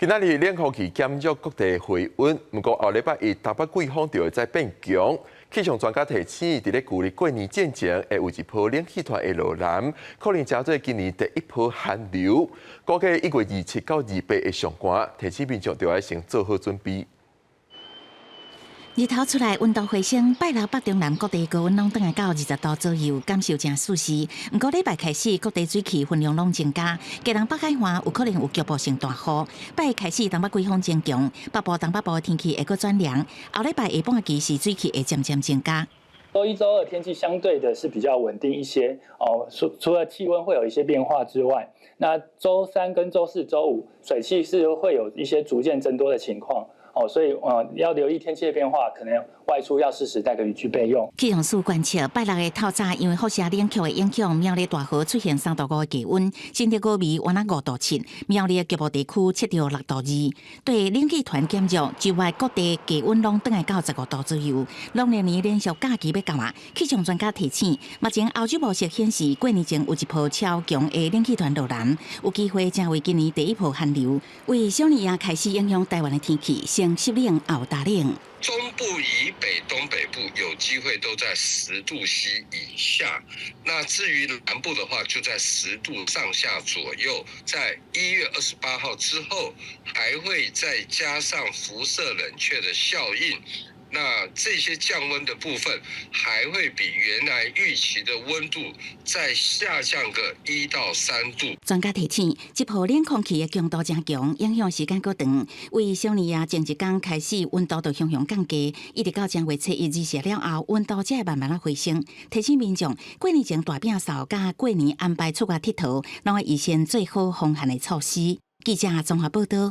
今仔日冷空气减弱各地回温，不过后礼拜一台北季风就会再变强。气象专家提醒，伫咧旧历过年之前，会有一波冷气团会落南，可能加做今年第一波寒流。估计1月27到28会上寒，提醒民众就要先做好准备。日头出来，温度回升，拜六北中南各地高温拢转来到20度左右，感受真舒适。不过礼拜开始，各地水汽分量拢增加，嘉南北海岸有可能有局部性大雨。拜开始，东北季风增强，北部、东北部的天气会搁转凉。后礼拜下半期是水汽会渐渐增加。周一、周二天气相对的是比较稳定一些哦，除了气温会有一些变化之外，那周三跟周四、周五水汽是会有一些逐渐增多的情况。所以要留意天气的变化，可能外出要适时带个雨具备用。气象署观测，拜六的透早，因为辐射冷却的影响，苗栗大河出现3度5的低温，新竹高美原来5度7，苗栗的局部地区测到6度2。对冷气团减弱之外，各地低温拢转来到15度左右。农历年连续假期要到啊，气象专家提醒，目前欧洲模式显示，过年前有一波超强的冷气团落南，有机会成为今年第一波寒流，为小年夜开始影响台湾的天气。先湿冷后大冷，中部以北、东北部有机会都在10度C以下。那至于南部的话，就在10度上下左右。在1月28号之后，还会再加上辐射冷却的效应。那这些降温的部分还会比原来预期的温度再下降个1到3度。专家提醒，这波冷空气的强度真强，影响时间搁长。为小年夜前一天开始，温度就向降低，一直到正月初1日了后，温度才会慢慢回升。提醒民众，过年前大饼扫甲过年安排出外佚佗，拢要预先做好防寒的措施。记者综合报道。